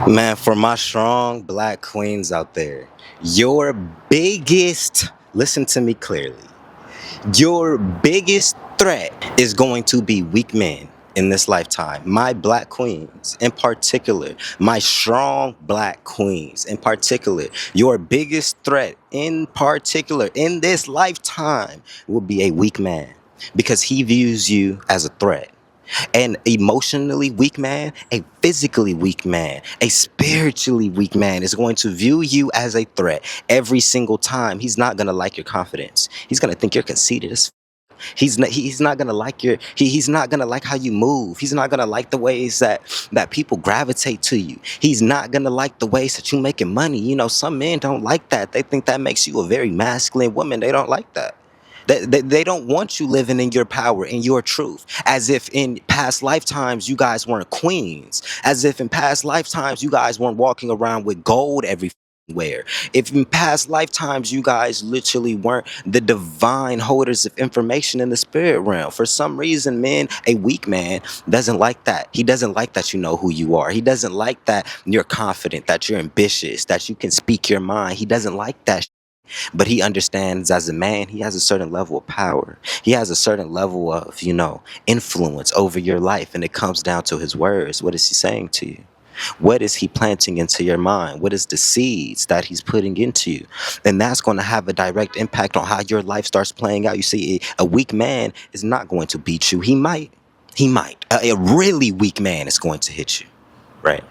Man, for my strong black queens out there, your biggest, listen to me clearly, your biggest threat is going to be weak men in this lifetime. My black queens in particular, my strong black queens in particular, your biggest threat in particular in this lifetime will be a weak man because he views you as a threat. An emotionally weak man, a physically weak man, a spiritually weak man is going to view you as a threat every single time. He's not going to like your confidence. He's going to think you're conceited as he's not gonna like he's not gonna like how you move. He's not gonna like the ways that people gravitate to you. He's not gonna like the ways that you making money. Some men don't like that. They think that makes you a very masculine woman. They don't like that. They don't want you living in your power, in your truth, as if in past lifetimes you guys weren't queens, as if in past lifetimes you guys weren't walking around with gold everywhere. If in past lifetimes you guys literally weren't the divine holders of information in the spirit realm. For some reason, man, a weak man doesn't like that. He doesn't like that you know who you are. He doesn't like that you're confident, that you're ambitious, that you can speak your mind. He doesn't like that. But he understands as a man, he has a certain level of power. He has a certain level of, influence over your life. And it comes down to his words. What is he saying to you? What is he planting into your mind? What is the seeds that he's putting into you? And that's going to have a direct impact on how your life starts playing out. You see, a weak man is not going to beat you. He might. He might. A really weak man is going to hit you. Right.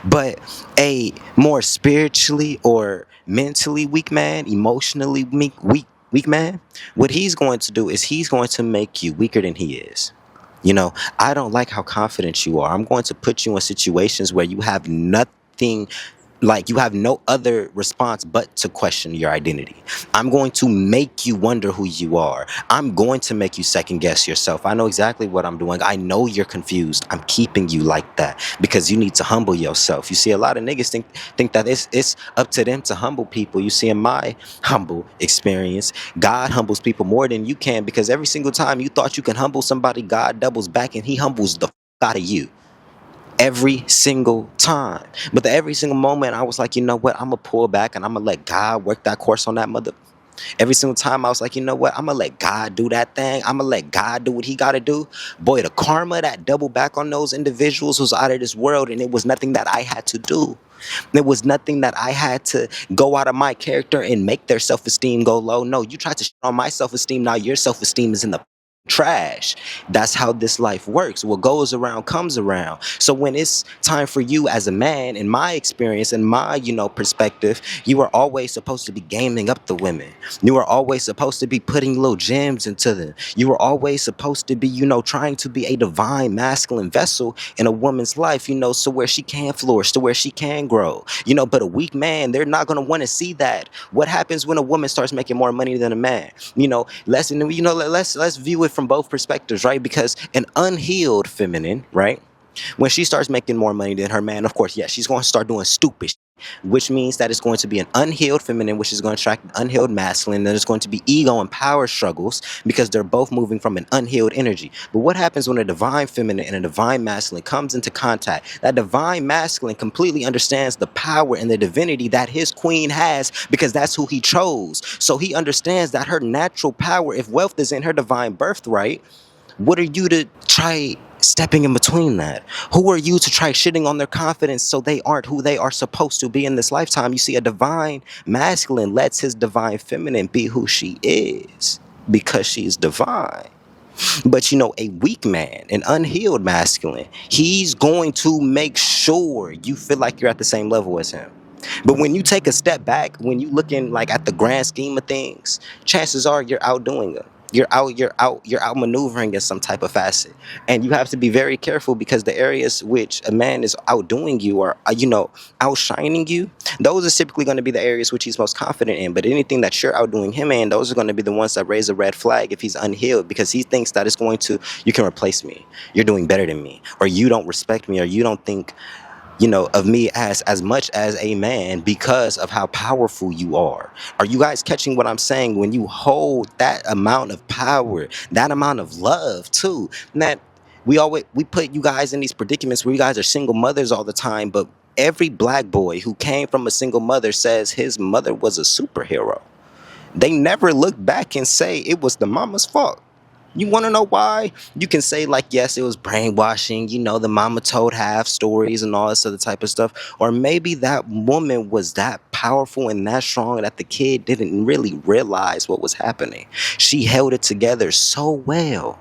But a more spiritually or mentally weak man, emotionally weak man, what he's going to do is he's going to make you weaker than he is. I don't like how confident you are. I'm going to put you in situations where you have nothing, like you have no other response but to question your identity. I'm going to make you wonder who you are. I'm going to make you second guess yourself. I know exactly what I'm doing. I know you're confused. I'm keeping you like that because you need to humble yourself. You see, a lot of niggas think that it's up to them to humble people. You see, in my humble experience, God humbles people more than you can, because every single time you thought you can humble somebody, God doubles back and he humbles the out of you every single time. But every single moment, I was like, you know what? I'm going to pull back and I'm going to let God work that course on that mother. Every single time I was like, you know what? I'm going to let God do that thing. I'm going to let God do what he got to do. Boy, the karma that doubled back on those individuals was out of this world. And it was nothing that I had to do. There was nothing that I had to go out of my character and make their self-esteem go low. No, you tried to shit on my self-esteem. Now your self-esteem is in the trash. That's how this life works. What goes around comes around. So when it's time for you as a man, in my experience, in my perspective, you are always supposed to be gaming up the women. You are always supposed to be putting little gems into them. You are always supposed to be trying to be a divine masculine vessel in a woman's life, so where she can flourish, to where she can grow. But a weak man, they're not going to want to see that. What happens when a woman starts making more money than a man? Let's view it from both perspectives, right? Because an unhealed feminine, right, when she starts making more money than her man, of course, yes, she's going to start doing stupid, which means that it's going to be an unhealed feminine, which is going to attract an unhealed masculine. Then there's going to be ego and power struggles because they're both moving from an unhealed energy. But what happens when a divine feminine and a divine masculine comes into contact? That divine masculine completely understands the power and the divinity that his queen has, because that's who he chose. So he understands that her natural power, if wealth is in her divine birthright, what are you to try stepping in between that? Who are you to try shitting on their confidence so they aren't who they are supposed to be in this lifetime? You see, a divine masculine lets his divine feminine be who she is because she's divine. But a weak man, an unhealed masculine, he's going to make sure you feel like you're at the same level as him. But when you take a step back, when you looking like at the grand scheme of things, chances are you're outdoing them. You're outmaneuvering in some type of facet. And you have to be very careful, because the areas which a man is outdoing you or, outshining you, those are typically going to be the areas which he's most confident in. But anything that you're outdoing him in, those are going to be the ones that raise a red flag if he's unhealed, because he thinks that it's you can replace me. You're doing better than me, or you don't respect me, or you don't think of me as much as a man because of how powerful you are. Are you guys catching what I'm saying? When you hold that amount of power, that amount of love too, that we put you guys in these predicaments where you guys are single mothers all the time, but Every black boy who came from a single mother says his mother was a superhero. They never look back and say it was the mama's fault. You want to know why? You can say, like, yes, it was brainwashing. The mama told half stories and all this other type of stuff. Or maybe that woman was that powerful and that strong that the kid didn't really realize what was happening. She held it together so well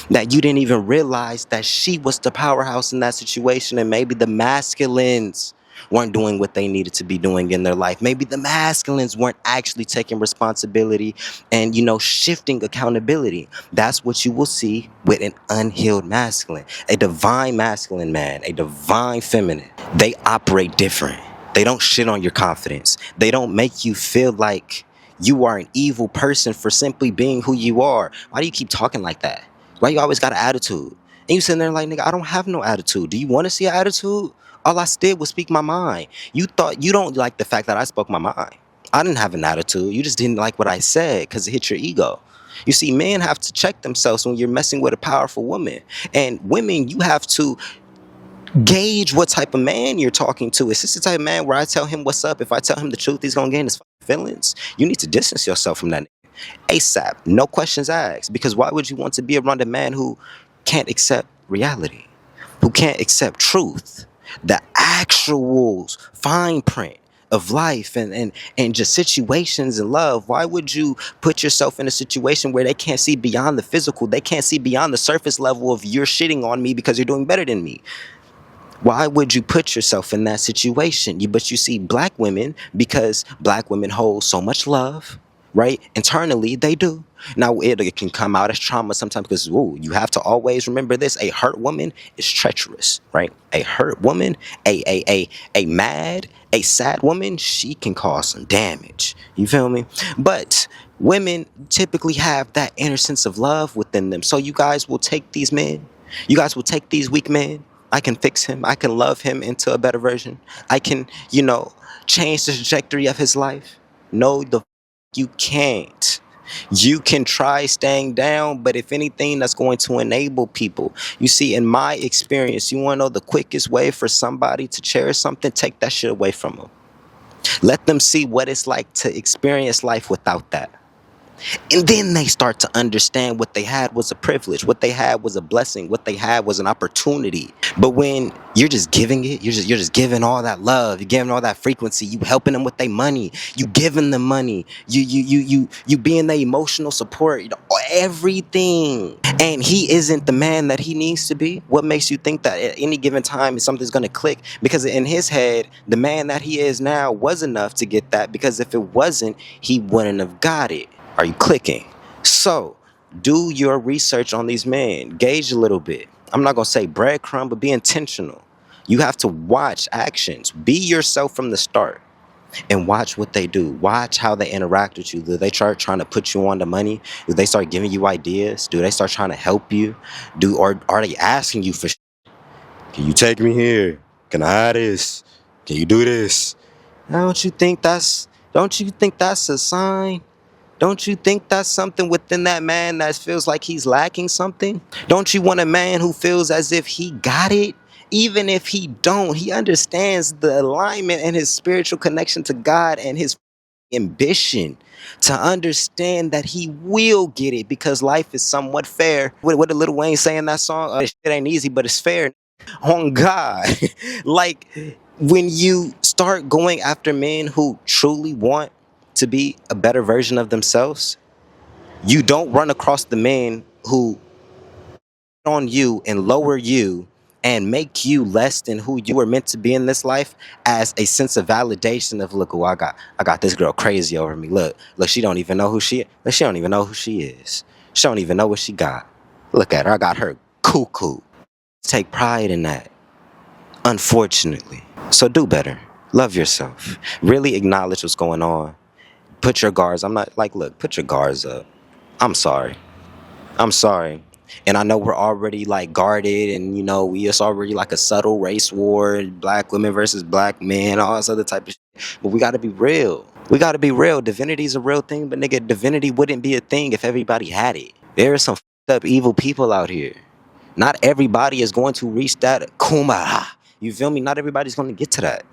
that you didn't even realize that she was the powerhouse in that situation. And maybe the masculines weren't doing what they needed to be doing in their life. Maybe the masculines weren't actually taking responsibility and, shifting accountability. That's what you will see with an unhealed masculine, a divine masculine man, a divine feminine. They operate different. They don't shit on your confidence. They don't make you feel like you are an evil person for simply being who you are. Why do you keep talking like that? Why you always got an attitude? And you sitting there like, nigga, I don't have no attitude. Do you want to see an attitude? All I did was speak my mind. You thought you don't like the fact that I spoke my mind. I didn't have an attitude. You just didn't like what I said because it hit your ego. You see, men have to check themselves when you're messing with a powerful woman. And women, you have to gauge what type of man you're talking to. Is this the type of man where I tell him what's up? If I tell him the truth, he's going to gain his feelings? You need to distance yourself from that ASAP. No questions asked. Because why would you want to be around a man who can't accept reality? Who can't accept truth? The actual fine print of life and just situations in love. Why would you put yourself in a situation where they can't see beyond the physical? They can't see beyond the surface level of you're shitting on me because you're doing better than me. Why would you put yourself in that situation? But you see black women, because black women hold so much love, right? Internally, they do. Now, it can come out as trauma sometimes because, you have to always remember this. A hurt woman is treacherous, right? A hurt woman, a sad woman, she can cause some damage. You feel me? But women typically have that inner sense of love within them. So you guys will take these men. You guys will take these weak men. I can fix him. I can love him into a better version. I can, change the trajectory of his life. No, you can't. You can try staying down, but if anything, that's going to enable people. You see, in my experience, you want to know the quickest way for somebody to cherish something? Take that shit away from them. Let them see what it's like to experience life without that. And then they start to understand what they had was a privilege, what they had was a blessing, what they had was an opportunity. But when you're just giving it, you're just giving all that love, you're giving all that frequency, you helping them with their money, you giving them money, you being their emotional support, everything. And he isn't the man that he needs to be. What makes you think that at any given time something's gonna click? Because in his head, the man that he is now was enough to get that, because if it wasn't, he wouldn't have got it. Are you clicking? So, do your research on these men. Gauge a little bit. I'm not going to say breadcrumb, but be intentional. You have to watch actions. Be yourself from the start and watch what they do. Watch how they interact with you. Do they start trying to put you on the money? Do they start giving you ideas? Do they start trying to help you? Or are they asking you for can you take me here? Can I have this? Can you do this? Don't you think that's a sign? Don't you think that's something within that man that feels like he's lacking something? Don't you want a man who feels as if he got it? Even if he don't, he understands the alignment and his spiritual connection to God and his ambition to understand that he will get it because life is somewhat fair. What did Lil Wayne say in that song? It ain't easy, but it's fair on God. Like, when you start going after men who truly want to be a better version of themselves, you don't run across the men who on you and lower you and make you less than who you were meant to be in this life as a sense of validation of, look, I got this girl crazy over me. Look, she don't even know who she is. She don't even know who she is. She don't even know what she got. Look at her. I got her cuckoo. Take pride in that, unfortunately. So do better. Love yourself. Really acknowledge what's going on. Put your guards. I'm not like, look, put your guards up. I'm sorry. And I know we're already like guarded and, it's already like a subtle race war, black women versus black men, all this other type of shit. But we got to be real. Divinity is a real thing, but nigga, divinity wouldn't be a thing if everybody had it. There are some fucked up evil people out here. Not everybody is going to reach that kumara. You feel me? Not everybody's going to get to that.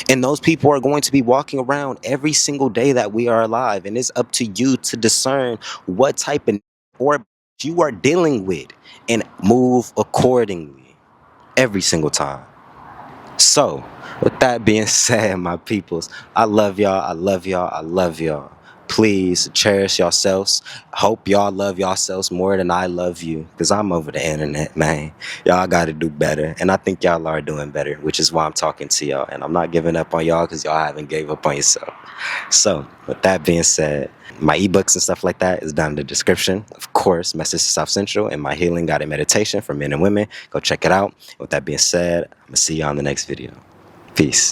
And those people are going to be walking around every single day that we are alive. And it's up to you to discern what type of or you are dealing with and move accordingly every single time. So, with that being said, my peoples, I love y'all. I love y'all. I love y'all. Please cherish yourselves. Hope y'all love yourselves more than I love you. Because I'm over the internet, man. Y'all got to do better. And I think y'all are doing better, which is why I'm talking to y'all. And I'm not giving up on y'all because y'all haven't gave up on yourself. So, with that being said, my ebooks and stuff like that is down in the description. Of course, Message to South Central and my Healing Guided Meditation for men and women. Go check it out. With that being said, I'm going to see you on the next video. Peace.